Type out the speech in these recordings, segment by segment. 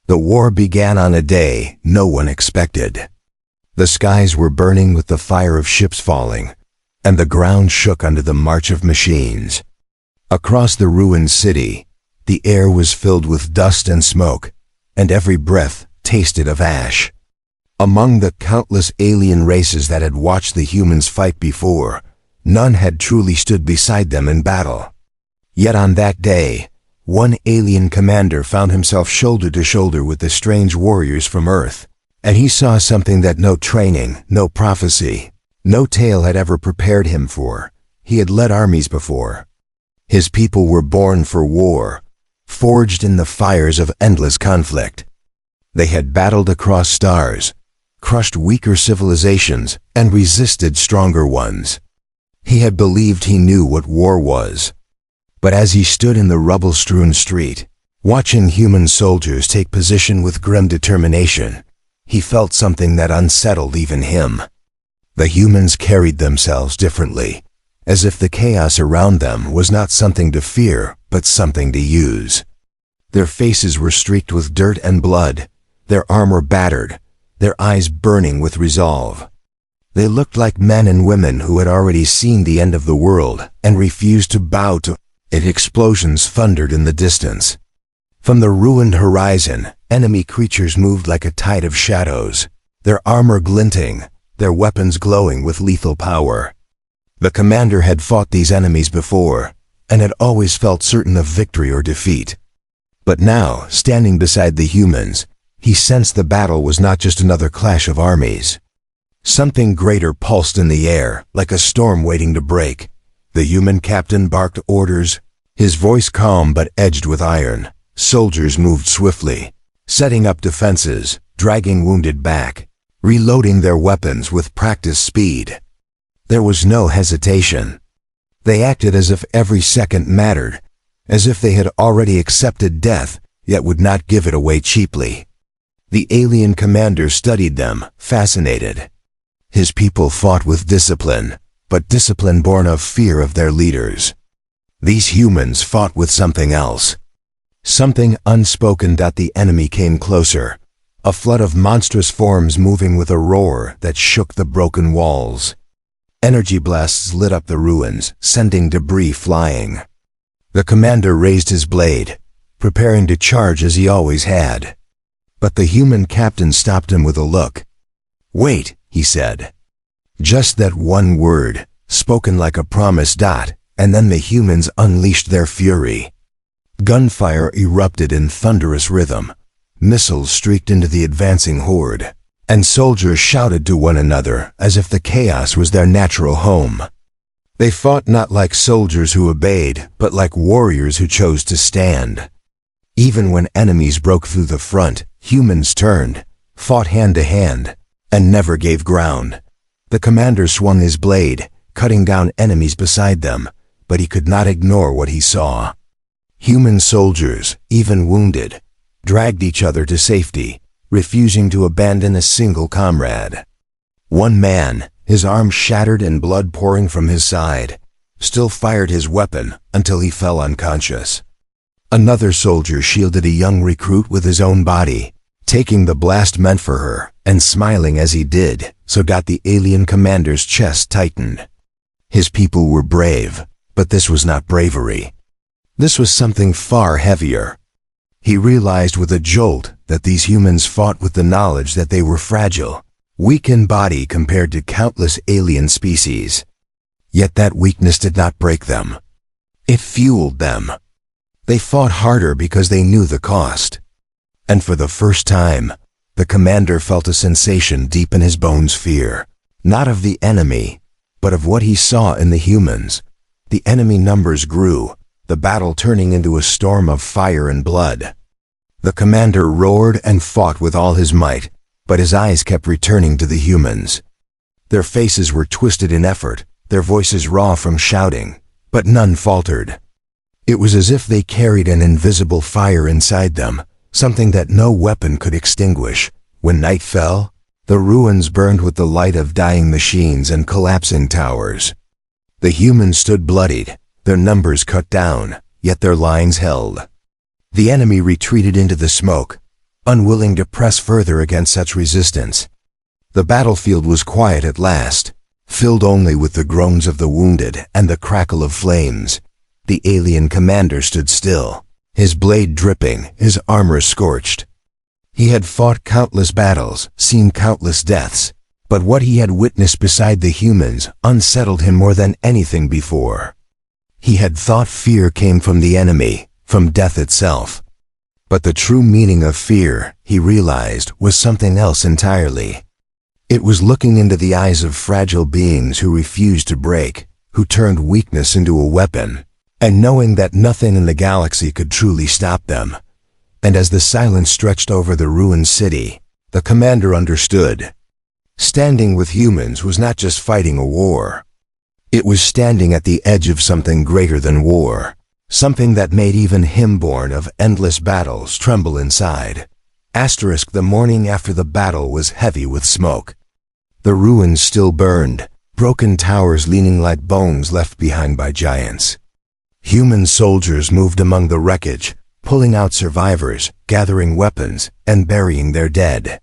The war began on a day no one expected. The skies were burning with the fire of ships falling, and the ground shook under the march of machines. Across the ruined city, the air was filled with dust and smoke, and every breath tasted of ash. Among the countless alien races that had watched the humans fight before, none had truly stood beside them in battle. Yet on that day, one alien commander found himself shoulder to shoulder with the strange warriors from Earth, and he saw something that no training, no prophecy, no tale had ever prepared him for. He had led armies before. His people were born for war, forged in the fires of endless conflict. They had battled across stars, crushed weaker civilizations, and resisted stronger ones. He had believed he knew what war was. But as he stood in the rubble-strewn street, watching human soldiers take position with grim determination, he felt something that unsettled even him. The humans carried themselves differently, as if the chaos around them was not something to fear, but something to use. Their faces were streaked with dirt and blood, their armor battered, their eyes burning with resolve. They looked like men and women who had already seen the end of the world and refused to bow to it. Explosions thundered in the distance. From the ruined horizon, enemy creatures moved like a tide of shadows, their armor glinting, their weapons glowing with lethal power. The commander had fought these enemies before, and had always felt certain of victory or defeat. But now, standing beside the humans, he sensed the battle was not just another clash of armies. Something greater pulsed in the air, like a storm waiting to break. The human captain barked orders, his voice calm but edged with iron. Soldiers moved swiftly, setting up defenses, dragging wounded back, reloading their weapons with practiced speed. There was no hesitation. They acted as if every second mattered, as if they had already accepted death, yet would not give it away cheaply. The alien commander studied them, fascinated. His people fought with discipline, but discipline born of fear of their leaders. These humans fought with something else. Something unspoken. The enemy came closer, a flood of monstrous forms moving with a roar that shook the broken walls. Energy blasts lit up the ruins, sending debris flying. The commander raised his blade, preparing to charge as he always had. But the human captain stopped him with a look. "Wait," he said. Just that one word, spoken like a promise. And then the humans unleashed their fury. Gunfire erupted in thunderous rhythm. Missiles streaked into the advancing horde, and soldiers shouted to one another as if the chaos was their natural home. They fought not like soldiers who obeyed, but like warriors who chose to stand. Even when enemies broke through the front, humans turned, fought hand to hand, and never gave ground. The commander swung his blade, cutting down enemies beside them, but he could not ignore what he saw. Human soldiers, even wounded, dragged each other to safety, refusing to abandon a single comrade. One man, his arm shattered and blood pouring from his side, still fired his weapon until he fell unconscious. Another soldier shielded a young recruit with his own body, taking the blast meant for her, and smiling as he did, so the alien commander's chest tightened. His people were brave, but this was not bravery. This was something far heavier. He realized with a jolt that these humans fought with the knowledge that they were fragile, weak in body compared to countless alien species. Yet that weakness did not break them. It fueled them. They fought harder because they knew the cost. And for the first time, the commander felt a sensation deep in his bones: fear, not of the enemy, but of what he saw in the humans. The enemy numbers grew, the battle turning into a storm of fire and blood. The commander roared and fought with all his might, but his eyes kept returning to the humans. Their faces were twisted in effort, their voices raw from shouting, but none faltered. It was as if they carried an invisible fire inside them, something that no weapon could extinguish. When night fell, the ruins burned with the light of dying machines and collapsing towers. The humans stood bloodied, their numbers cut down, yet their lines held. The enemy retreated into the smoke, unwilling to press further against such resistance. The battlefield was quiet at last, filled only with the groans of the wounded and the crackle of flames. The alien commander stood still, his blade dripping, his armor scorched. He had fought countless battles, seen countless deaths, but what he had witnessed beside the humans unsettled him more than anything before. He had thought fear came from the enemy, from death itself. But the true meaning of fear, he realized, was something else entirely. It was looking into the eyes of fragile beings who refused to break, who turned weakness into a weapon, and knowing that nothing in the galaxy could truly stop them. And as the silence stretched over the ruined city, the commander understood. Standing with humans was not just fighting a war. It was standing at the edge of something greater than war, something that made even him, born of endless battles, tremble inside. The morning after the battle was heavy with smoke. The ruins still burned, broken towers leaning like bones left behind by giants. Human soldiers moved among the wreckage, pulling out survivors, gathering weapons, and burying their dead.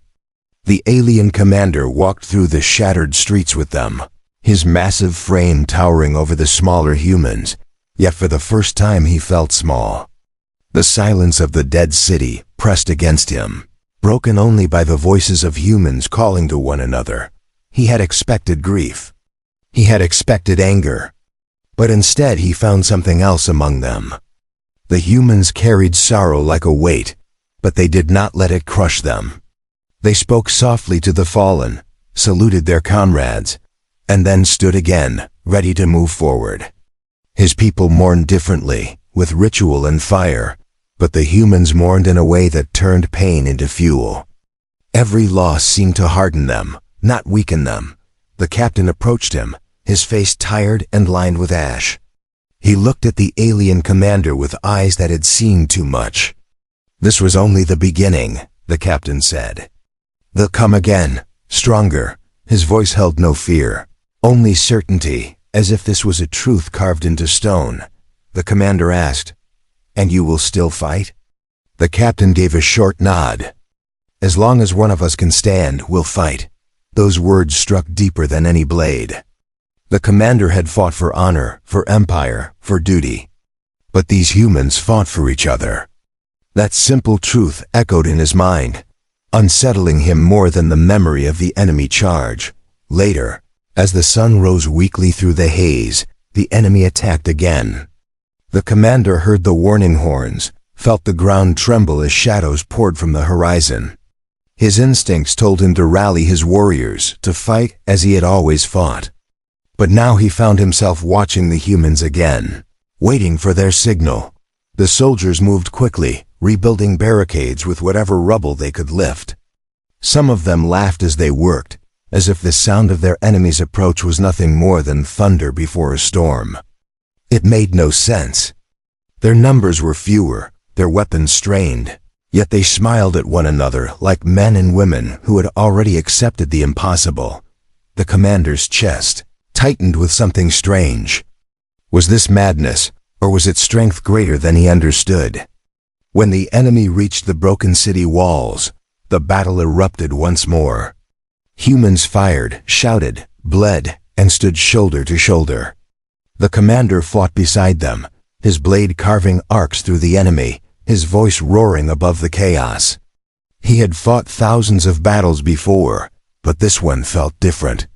The alien commander walked through the shattered streets with them, his massive frame towering over the smaller humans, yet for the first time he felt small. The silence of the dead city pressed against him, broken only by the voices of humans calling to one another. He had expected grief. He had expected anger. But instead he found something else among them. The humans carried sorrow like a weight, but they did not let it crush them. They spoke softly to the fallen, saluted their comrades, and then stood again, ready to move forward. His people mourned differently, with ritual and fire, but the humans mourned in a way that turned pain into fuel. Every loss seemed to harden them, not weaken them. The captain approached him, his face tired and lined with ash. He looked at the alien commander with eyes that had seen too much. "This was only the beginning," the captain said. "They'll come again, stronger." His voice held no fear, only certainty, as if this was a truth carved into stone. The commander asked, "And you will still fight?" The captain gave a short nod. "As long as one of us can stand, we'll fight." Those words struck deeper than any blade. The commander had fought for honor, for empire, for duty. But these humans fought for each other. That simple truth echoed in his mind, unsettling him more than the memory of the enemy charge. Later, as the sun rose weakly through the haze, the enemy attacked again. The commander heard the warning horns, felt the ground tremble as shadows poured from the horizon. His instincts told him to rally his warriors, to fight as he had always fought. But now he found himself watching the humans again, waiting for their signal. The soldiers moved quickly, rebuilding barricades with whatever rubble they could lift. Some of them laughed as they worked, as if the sound of their enemy's approach was nothing more than thunder before a storm. It made no sense. Their numbers were fewer, their weapons strained, yet they smiled at one another like men and women who had already accepted the impossible. The commander's chest tightened with something strange. Was this madness, or was it strength greater than he understood? When the enemy reached the broken city walls, the battle erupted once more. Humans fired, shouted, bled, and stood shoulder to shoulder. The commander fought beside them, his blade carving arcs through the enemy, his voice roaring above the chaos. He had fought thousands of battles before, but this one felt different.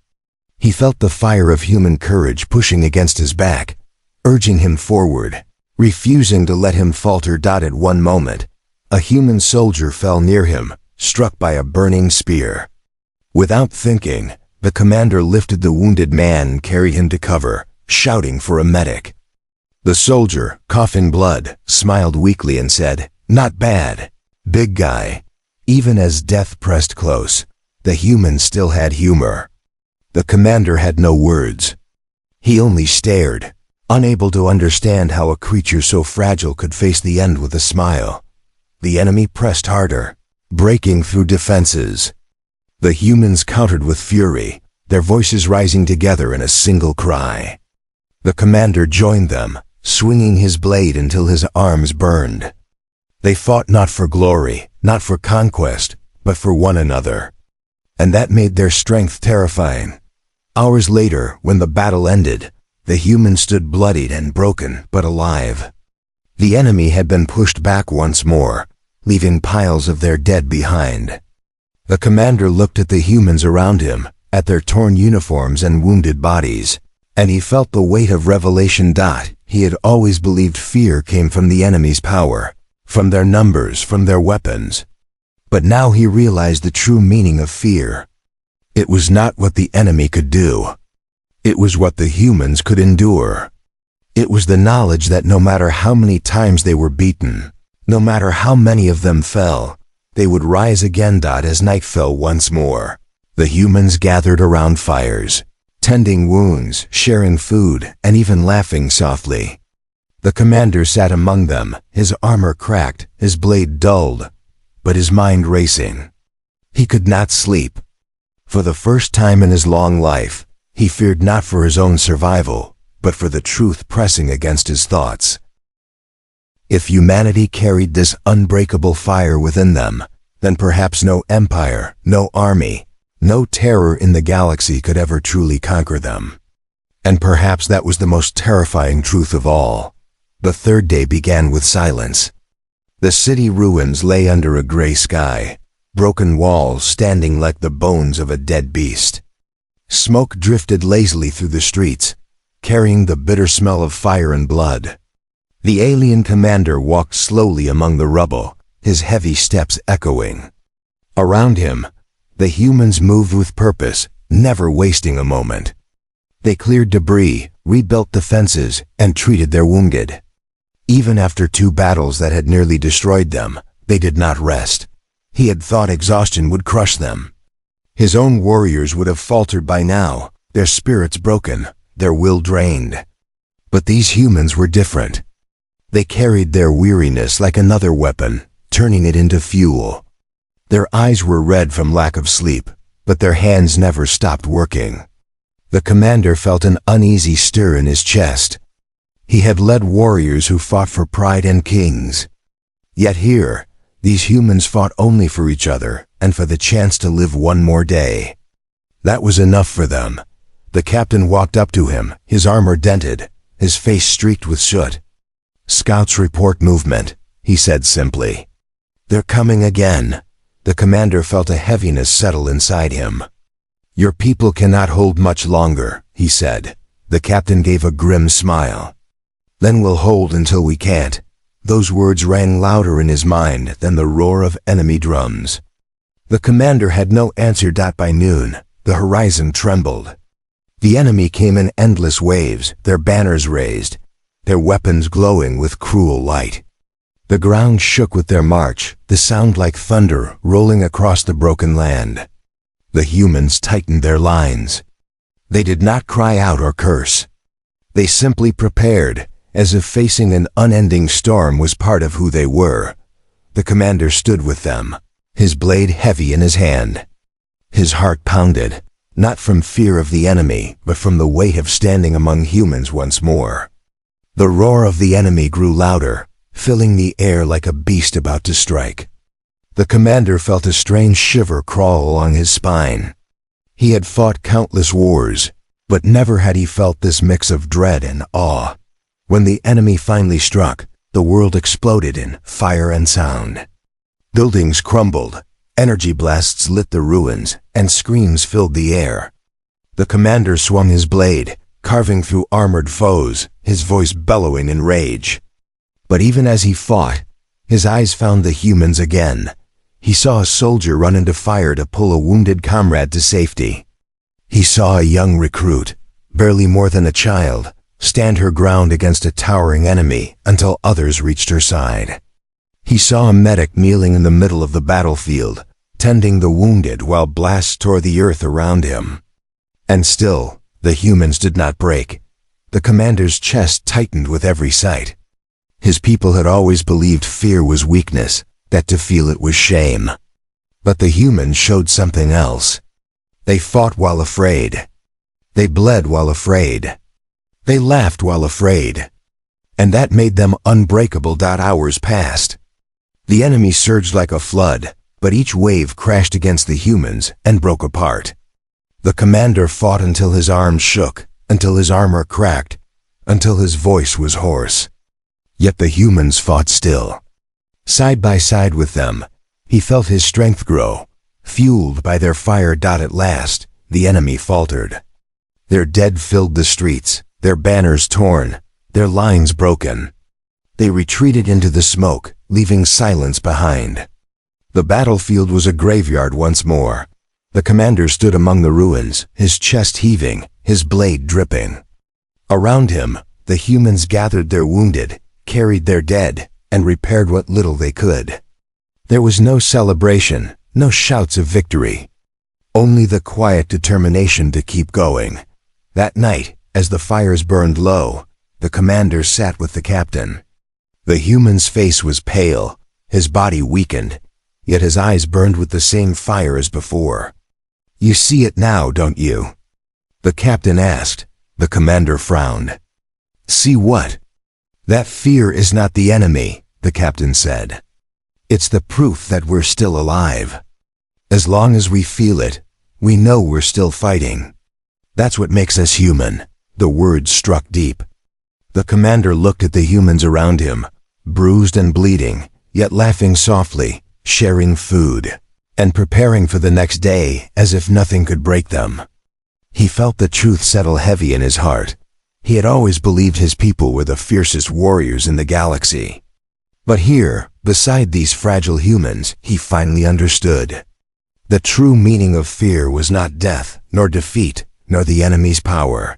He felt the fire of human courage pushing against his back, urging him forward, refusing to let him falter. At one moment, a human soldier fell near him, struck by a burning spear. Without thinking, the commander lifted the wounded man and carried him to cover, shouting for a medic. The soldier, coughing blood, smiled weakly and said, "Not bad, big guy." Even as death pressed close, the human still had humor. The commander had no words. He only stared, unable to understand how a creature so fragile could face the end with a smile. The enemy pressed harder, breaking through defenses. The humans countered with fury, their voices rising together in a single cry. The commander joined them, swinging his blade until his arms burned. They fought not for glory, not for conquest, but for one another. And that made their strength terrifying. Hours later, when the battle ended, the humans stood bloodied and broken, but alive. The enemy had been pushed back once more, leaving piles of their dead behind. The commander looked at the humans around him, at their torn uniforms and wounded bodies, and he felt the weight of revelation. He had always believed fear came from the enemy's power, from their numbers, from their weapons. But now he realized the true meaning of fear. It was not what the enemy could do. It was what the humans could endure. It was the knowledge that no matter how many times they were beaten, no matter how many of them fell, they would rise again. As night fell once more, the humans gathered around fires, tending wounds, sharing food, and even laughing softly. The commander sat among them, his armor cracked, his blade dulled, but his mind racing. He could not sleep. For the first time in his long life, he feared not for his own survival, but for the truth pressing against his thoughts. If humanity carried this unbreakable fire within them, then perhaps no empire, no army, no terror in the galaxy could ever truly conquer them. And perhaps that was the most terrifying truth of all. The third day began with silence. The city ruins lay under a gray sky, broken walls standing like the bones of a dead beast. Smoke drifted lazily through the streets, carrying the bitter smell of fire and blood. The alien commander walked slowly among the rubble, his heavy steps echoing. Around him, the humans moved with purpose, never wasting a moment. They cleared debris, rebuilt defenses, and treated their wounded. Even after 2 battles that had nearly destroyed them, they did not rest. He had thought exhaustion would crush them. His own warriors would have faltered by now, their spirits broken, their will drained. But these humans were different. They carried their weariness like another weapon, turning it into fuel. Their eyes were red from lack of sleep, but their hands never stopped working. The commander felt an uneasy stir in his chest. He had led warriors who fought for pride and kings. Yet here, these humans fought only for each other and for the chance to live one more day. That was enough for them. The captain walked up to him, his armor dented, his face streaked with soot. "Scouts report movement," he said simply. "They're coming again." The commander felt a heaviness settle inside him. "Your people cannot hold much longer," he said. The captain gave a grim smile. "Then we'll hold until we can't." Those words rang louder in his mind than the roar of enemy drums. The commander had no answer. By noon, the horizon trembled. The enemy came in endless waves, their banners raised, their weapons glowing with cruel light. The ground shook with their march, the sound like thunder rolling across the broken land. The humans tightened their lines. They did not cry out or curse. They simply prepared, as if facing an unending storm was part of who they were. The commander stood with them, his blade heavy in his hand. His heart pounded, not from fear of the enemy, but from the weight of standing among humans once more. The roar of the enemy grew louder, filling the air like a beast about to strike. The commander felt a strange shiver crawl along his spine. He had fought countless wars, but never had he felt this mix of dread and awe. When the enemy finally struck, the world exploded in fire and sound. Buildings crumbled, energy blasts lit the ruins, and screams filled the air. The commander swung his blade, carving through armored foes, his voice bellowing in rage. But even as he fought, his eyes found the humans again. He saw a soldier run into fire to pull a wounded comrade to safety. He saw a young recruit, barely more than a child, stand her ground against a towering enemy until others reached her side. He saw a medic kneeling in the middle of the battlefield, tending the wounded while blasts tore the earth around him. And still, the humans did not break. The commander's chest tightened with every sight. His people had always believed fear was weakness, that to feel it was shame. But the humans showed something else. They fought while afraid. They bled while afraid. They laughed while afraid. And that made them unbreakable. Hours passed. The enemy surged like a flood, but each wave crashed against the humans and broke apart. The commander fought until his arms shook, until his armor cracked, until his voice was hoarse. Yet the humans fought still. Side by side with them, he felt his strength grow. Fueled by their fire. At last, the enemy faltered. Their dead filled the streets, their banners torn, their lines broken. They retreated into the smoke, leaving silence behind. The battlefield was a graveyard once more. The commander stood among the ruins, his chest heaving, his blade dripping. Around him, the humans gathered their wounded, carried their dead, and repaired what little they could. There was no celebration, no shouts of victory. Only the quiet determination to keep going. That night, as the fires burned low, the commander sat with the captain. The human's face was pale, his body weakened, yet his eyes burned with the same fire as before. "You see it now, don't you?" the captain asked. The commander frowned. "See what?" "That fear is not the enemy," the captain said. "It's the proof that we're still alive. As long as we feel it, we know we're still fighting. That's what makes us human." The words struck deep. The commander looked at the humans around him, bruised and bleeding, yet laughing softly, sharing food, and preparing for the next day as if nothing could break them. He felt the truth settle heavy in his heart. He had always believed his people were the fiercest warriors in the galaxy. But here, beside these fragile humans, he finally understood. The true meaning of fear was not death, nor defeat, nor the enemy's power.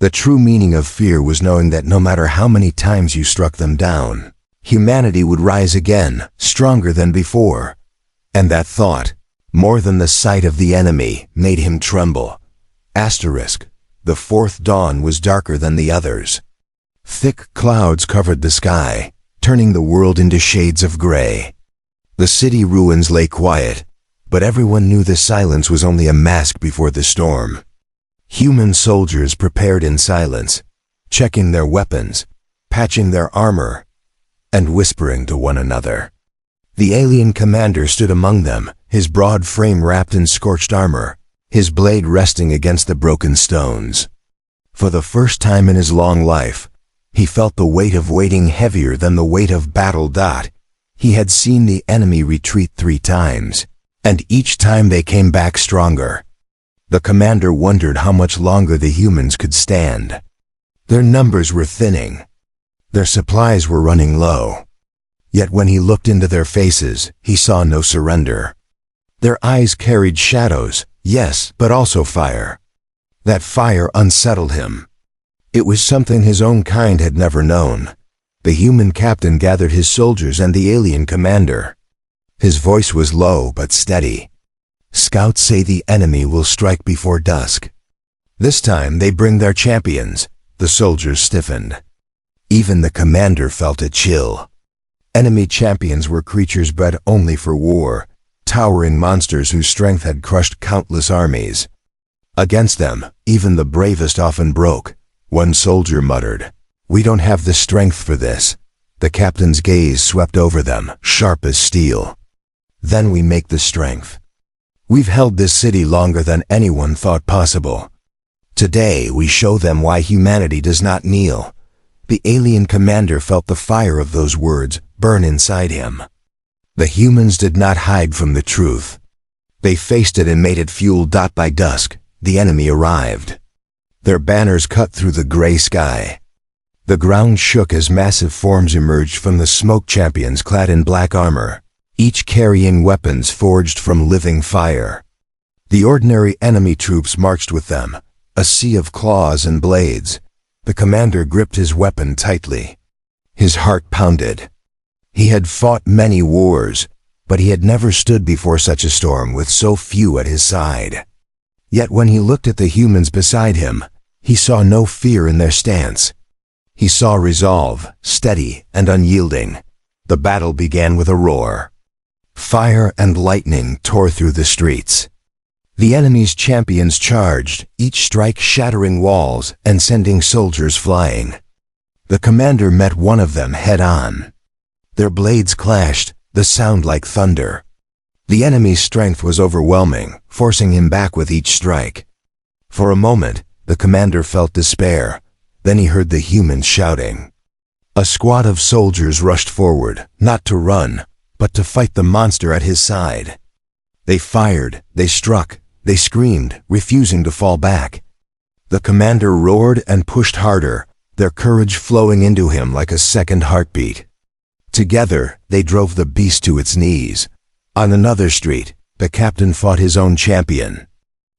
The true meaning of fear was knowing that no matter how many times you struck them down, humanity would rise again, stronger than before. And that thought, more than the sight of the enemy, made him tremble. The fourth dawn was darker than the others. Thick clouds covered the sky, turning the world into shades of gray. The city ruins lay quiet, but everyone knew the silence was only a mask before the storm. Human soldiers prepared in silence, checking their weapons, patching their armor, and whispering to one another. The alien commander stood among them, his broad frame wrapped in scorched armor, his blade resting against the broken stones. For the first time in his long life, he felt the weight of waiting heavier than the weight of battle. He had seen the enemy retreat 3 times, and each time they came back stronger. The commander wondered how much longer the humans could stand. Their numbers were thinning. Their supplies were running low. Yet when he looked into their faces, he saw no surrender. Their eyes carried shadows, yes, but also fire. That fire unsettled him. It was something his own kind had never known. The human captain gathered his soldiers and the alien commander. His voice was low but steady. "Scouts say the enemy will strike before dusk. This time they bring their champions." The soldiers stiffened. Even the commander felt a chill. Enemy champions were creatures bred only for war, towering monsters whose strength had crushed countless armies. Against them, even the bravest often broke. One soldier muttered, "We don't have the strength for this." The captain's gaze swept over them, sharp as steel. "Then we make the strength. We've held this city longer than anyone thought possible. Today we show them why humanity does not kneel." The alien commander felt the fire of those words burn inside him. The humans did not hide from the truth. They faced it and made it fuel. By dusk, the enemy arrived. Their banners cut through the gray sky. The ground shook as massive forms emerged from the smoke, champions clad in black armor, each carrying weapons forged from living fire. The ordinary enemy troops marched with them, a sea of claws and blades. The commander gripped his weapon tightly. His heart pounded. He had fought many wars, but he had never stood before such a storm with so few at his side. Yet when he looked at the humans beside him, he saw no fear in their stance. He saw resolve, steady and unyielding. The battle began with a roar. Fire and lightning tore through the streets. The enemy's champions charged, each strike shattering walls and sending soldiers flying. The commander met one of them head-on. Their blades clashed, the sound like thunder. The enemy's strength was overwhelming, forcing him back with each strike. For a moment, the commander felt despair. Then he heard the humans shouting. A squad of soldiers rushed forward, not to run, but to fight the monster at his side. They fired, they struck, they screamed, refusing to fall back. The commander roared and pushed harder, their courage flowing into him like a second heartbeat. Together, they drove the beast to its knees. On another street, the captain fought his own champion.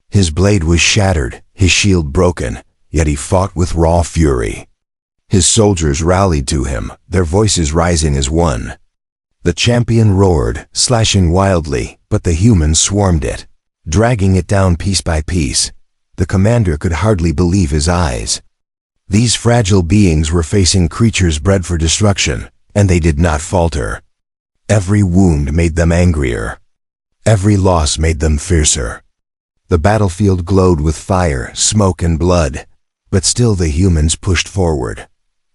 His blade was shattered, his shield broken, yet he fought with raw fury. His soldiers rallied to him, their voices rising as one. The champion roared, slashing wildly, but the humans swarmed it, dragging it down piece by piece. The commander could hardly believe his eyes. These fragile beings were facing creatures bred for destruction, and they did not falter. Every wound made them angrier. Every loss made them fiercer. The battlefield glowed with fire, smoke, and blood, but still the humans pushed forward.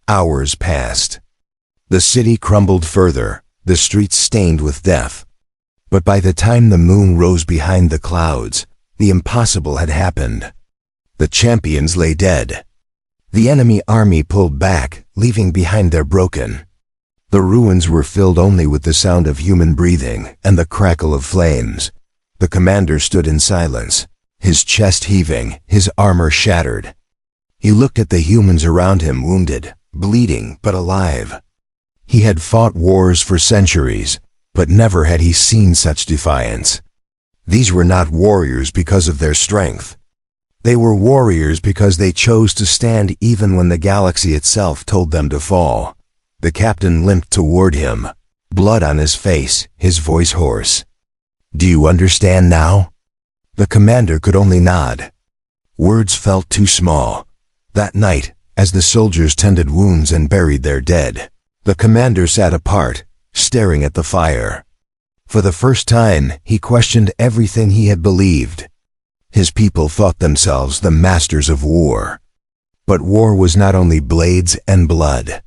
Hours passed. The city crumbled further, the streets stained with death. But by the time the moon rose behind the clouds, the impossible had happened. The champions lay dead. The enemy army pulled back, leaving behind their broken. The ruins were filled only with the sound of human breathing and the crackle of flames. The commander stood in silence, his chest heaving, his armor shattered. He looked at the humans around him, wounded, bleeding, but alive. He had fought wars for centuries, but never had he seen such defiance. These were not warriors because of their strength. They were warriors because they chose to stand even when the galaxy itself told them to fall. The captain limped toward him, blood on his face, his voice hoarse. "Do you understand now?" The commander could only nod. Words felt too small. That night, as the soldiers tended wounds and buried their dead, the commander sat apart, staring at the fire. For the first time, he questioned everything he had believed. His people thought themselves the masters of war. But war was not only blades and blood.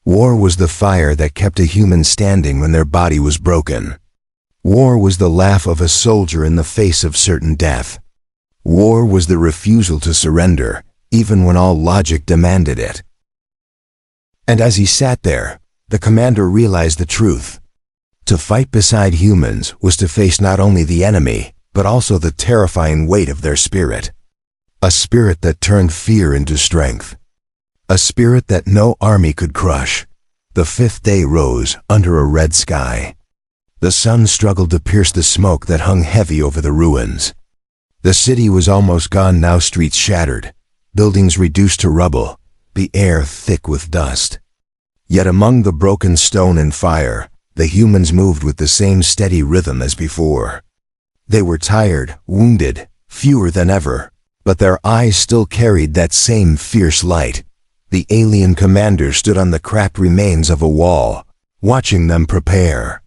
War was the fire that kept a human standing when their body was broken. War was the laugh of a soldier in the face of certain death. War was the refusal to surrender, even when all logic demanded it. And as he sat there, the commander realized the truth. To fight beside humans was to face not only the enemy, but also the terrifying weight of their spirit. A spirit that turned fear into strength. A spirit that no army could crush. The fifth day rose under a red sky. The sun struggled to pierce the smoke that hung heavy over the ruins. The city was almost gone now, streets shattered, buildings reduced to rubble, the air thick with dust. Yet among the broken stone and fire, the humans moved with the same steady rhythm as before. They were tired, wounded, fewer than ever, but their eyes still carried that same fierce light. The alien commander stood on the cracked remains of a wall, watching them prepare.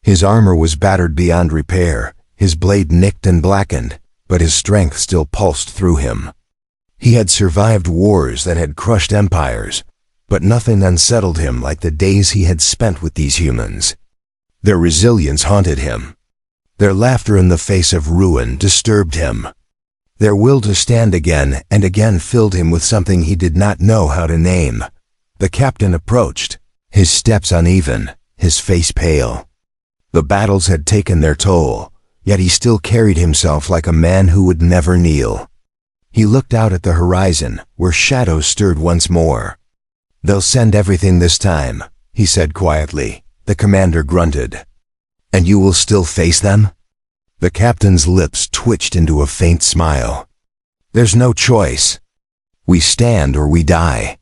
His armor was battered beyond repair, his blade nicked and blackened, but his strength still pulsed through him. He had survived wars that had crushed empires, but nothing unsettled him like the days he had spent with these humans. Their resilience haunted him. Their laughter in the face of ruin disturbed him. Their will to stand again and again filled him with something he did not know how to name. The captain approached, his steps uneven, his face pale. The battles had taken their toll, yet he still carried himself like a man who would never kneel. He looked out at the horizon, where shadows stirred once more. "They'll send everything this time," he said quietly. The commander grunted. "And you will still face them?" The captain's lips twitched into a faint smile. "There's no choice. We stand or we die.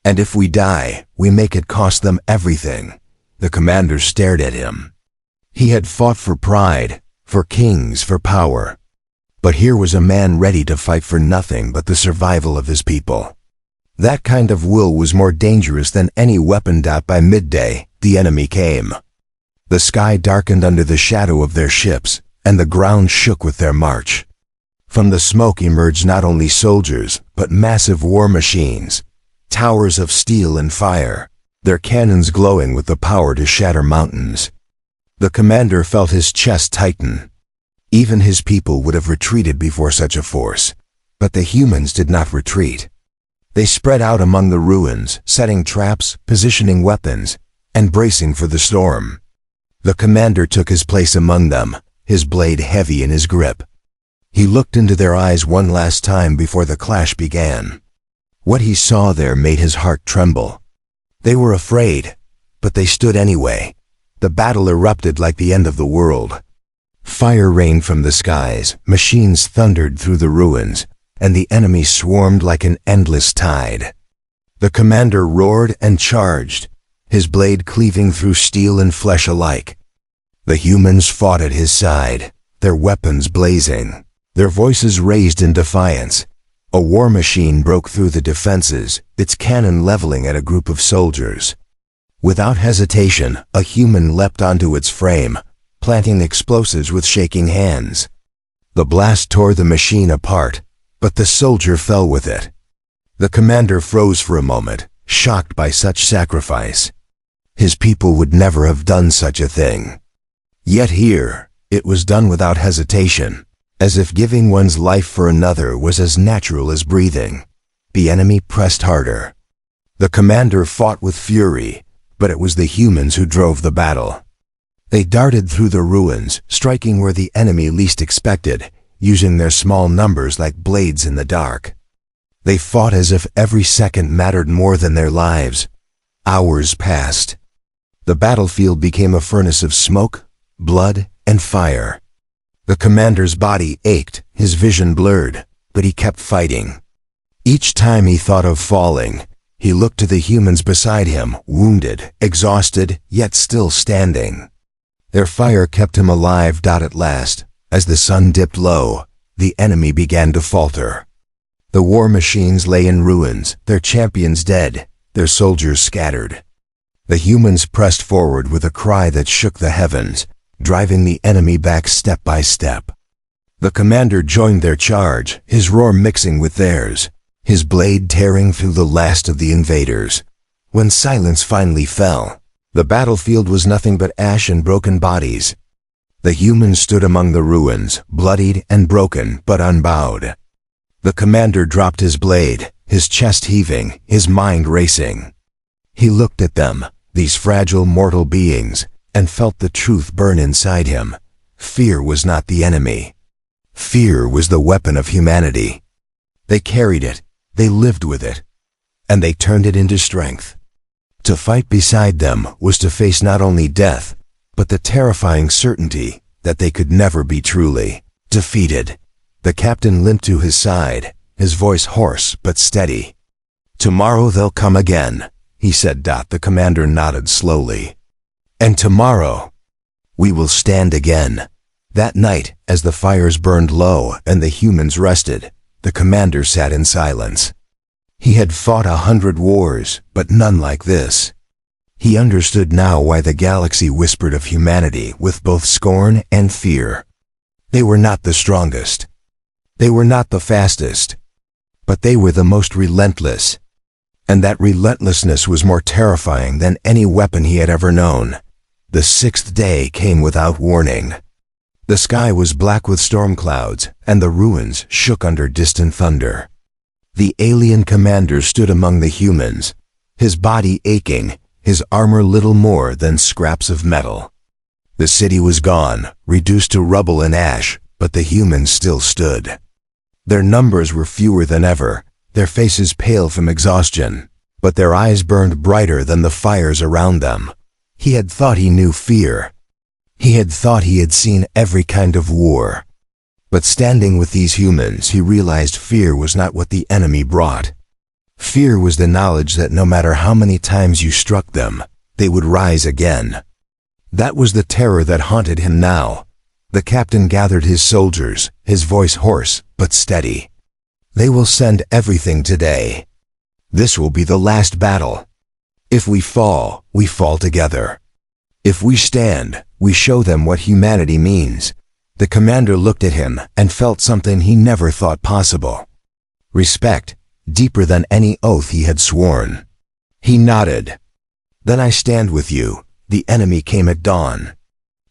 And if we die, we make it cost them everything." The commander stared at him. He had fought for pride, for kings, for power. But here was a man ready to fight for nothing but the survival of his people. That kind of will was more dangerous than any weapon. By midday, the enemy came. The sky darkened under the shadow of their ships, and the ground shook with their march. From the smoke emerged not only soldiers, but massive war machines, towers of steel and fire, their cannons glowing with the power to shatter mountains. The commander felt his chest tighten. Even his people would have retreated before such a force, but the humans did not retreat. They spread out among the ruins, setting traps, positioning weapons, and bracing for the storm. The commander took his place among them, his blade heavy in his grip. He looked into their eyes one last time before the clash began. What he saw there made his heart tremble. They were afraid, but they stood anyway. The battle erupted like the end of the world. Fire rained from the skies, machines thundered through the ruins, and the enemy swarmed like an endless tide. The commander roared and charged, his blade cleaving through steel and flesh alike. The humans fought at his side, their weapons blazing, their voices raised in defiance. A war machine broke through the defenses, its cannon leveling at a group of soldiers. Without hesitation, a human leapt onto its frame, planting explosives with shaking hands. The blast tore the machine apart, but the soldier fell with it. The commander froze for a moment, shocked by such sacrifice. His people would never have done such a thing. Yet here, it was done without hesitation, as if giving one's life for another was as natural as breathing. The enemy pressed harder. The commander fought with fury, but it was the humans who drove the battle. They darted through the ruins, striking where the enemy least expected, using their small numbers like blades in the dark. They fought as if every second mattered more than their lives. Hours passed. The battlefield became a furnace of smoke, blood, and fire. The commander's body ached, his vision blurred, but he kept fighting. Each time he thought of falling, he looked to the humans beside him, wounded, exhausted, yet still standing. Their fire kept him alive. At last, as the sun dipped low, the enemy began to falter. The war machines lay in ruins, their champions dead, their soldiers scattered. The humans pressed forward with a cry that shook the heavens, driving the enemy back step by step. The commander joined their charge, his roar mixing with theirs, his blade tearing through the last of the invaders. When silence finally fell, the battlefield was nothing but ash and broken bodies. The humans stood among the ruins, bloodied and broken but unbowed. The commander dropped his blade, his chest heaving, his mind racing. He looked at them, these fragile mortal beings, and felt the truth burn inside him. Fear was not the enemy. Fear was the weapon of humanity. They carried it, they lived with it, and they turned it into strength. To fight beside them was to face not only death, but the terrifying certainty that they could never be truly defeated. The captain limped to his side, his voice hoarse but steady. "Tomorrow they'll come again," he said. The commander nodded slowly. "And tomorrow, we will stand again." That night, as the fires burned low and the humans rested, the commander sat in silence. He had fought 100 wars, but none like this. He understood now why the galaxy whispered of humanity with both scorn and fear. They were not the strongest. They were not the fastest. But they were the most relentless. And that relentlessness was more terrifying than any weapon he had ever known. The sixth day came without warning. The sky was black with storm clouds, and the ruins shook under distant thunder. The alien commander stood among the humans, his body aching, his armor little more than scraps of metal. The city was gone, reduced to rubble and ash, but the humans still stood. Their numbers were fewer than ever, their faces pale from exhaustion, but their eyes burned brighter than the fires around them. He had thought he knew fear. He had thought he had seen every kind of war. But standing with these humans, he realized fear was not what the enemy brought. Fear was the knowledge that no matter how many times you struck them, they would rise again. That was the terror that haunted him now. The captain gathered his soldiers, his voice hoarse but steady. "They will send everything today. This will be the last battle. If we fall, we fall together. If we stand, we show them what humanity means." The commander looked at him and felt something he never thought possible. Respect, deeper than any oath he had sworn. He nodded. "Then I stand with you." The enemy came at dawn.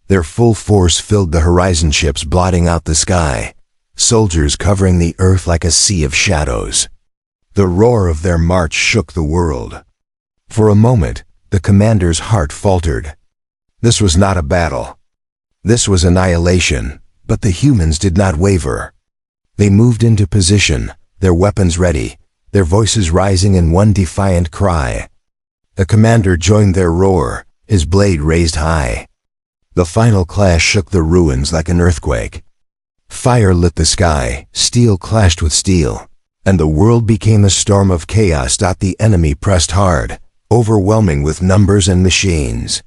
Their full force filled the horizon ships, blotting out the sky, soldiers covering the earth like a sea of shadows. The roar of their march shook the world. For a moment, the commander's heart faltered. This was not a battle. This was annihilation, but the humans did not waver. They moved into position, their weapons ready, their voices rising in one defiant cry. The commander joined their roar, his blade raised high. The final clash shook the ruins like an earthquake. Fire lit the sky, steel clashed with steel, and the world became a storm of chaos. The enemy pressed hard, overwhelming with numbers and machines.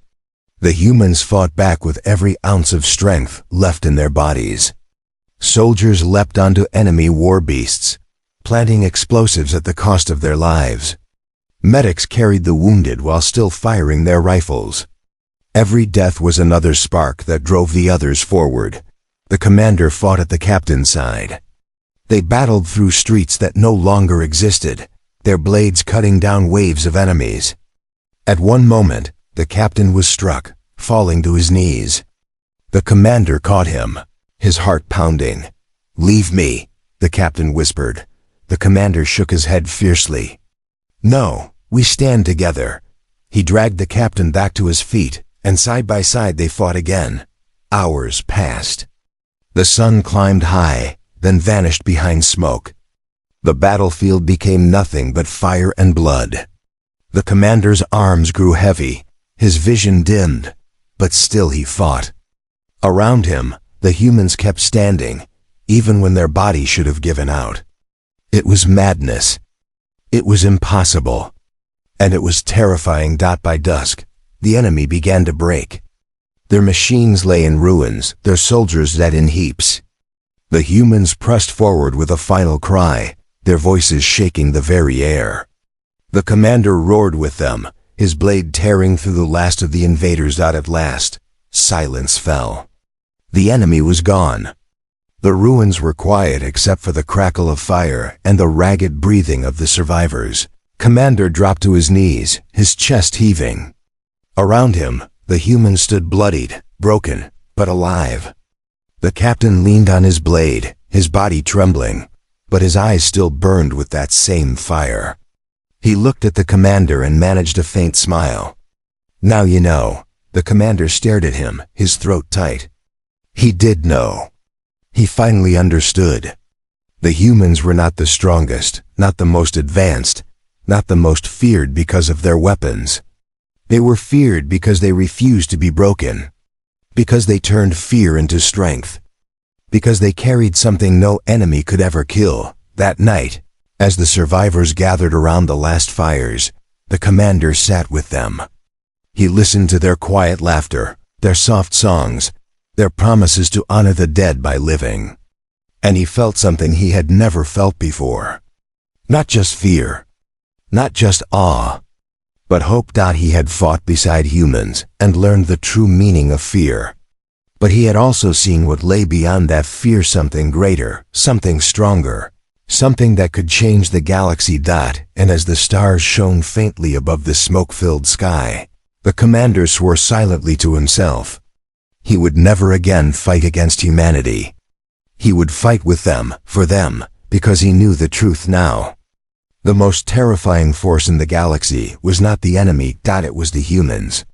The humans fought back with every ounce of strength left in their bodies. Soldiers leapt onto enemy war beasts, planting explosives at the cost of their lives. Medics carried the wounded while still firing their rifles. Every death was another spark that drove the others forward. The commander fought at the captain's side. They battled through streets that no longer existed, their blades cutting down waves of enemies. At one moment, the captain was struck, falling to his knees. The commander caught him, his heart pounding. "Leave me," the captain whispered. The commander shook his head fiercely. "No, we stand together." He dragged the captain back to his feet, and side by side they fought again. Hours passed. The sun climbed high, then vanished behind smoke. The battlefield became nothing but fire and blood. The commander's arms grew heavy, his vision dimmed, but still he fought. Around him, the humans kept standing, even when their bodies should have given out. It was madness. It was impossible. And it was terrifying. By dusk, the enemy began to break. Their machines lay in ruins, their soldiers dead in heaps. The humans pressed forward with a final cry, their voices shaking the very air. The commander roared with them, his blade tearing through the last of the invaders. At last, silence fell. The enemy was gone. The ruins were quiet except for the crackle of fire and the ragged breathing of the survivors. Commander dropped to his knees, his chest heaving. Around him, the humans stood bloodied, broken, but alive. The captain leaned on his blade, his body trembling, but his eyes still burned with that same fire. He looked at the commander and managed a faint smile. "Now you know." The commander stared at him, his throat tight. He did know. He finally understood. The humans were not the strongest, not the most advanced, not the most feared because of their weapons. They were feared because they refused to be broken, because they turned fear into strength, because they carried something no enemy could ever kill. That night, as the survivors gathered around the last fires, the commander sat with them. He listened to their quiet laughter, their soft songs, their promises to honor the dead by living. And he felt something he had never felt before. Not just fear, not just awe, but hope. He had fought beside humans and learned the true meaning of fear. But he had also seen what lay beyond that fear, something greater, something stronger, something that could change the galaxy. And as the stars shone faintly above the smoke-filled sky, the commander swore silently to himself. He would never again fight against humanity. He would fight with them, for them, because he knew the truth now. The most terrifying force in the galaxy was not the enemy. It was the humans.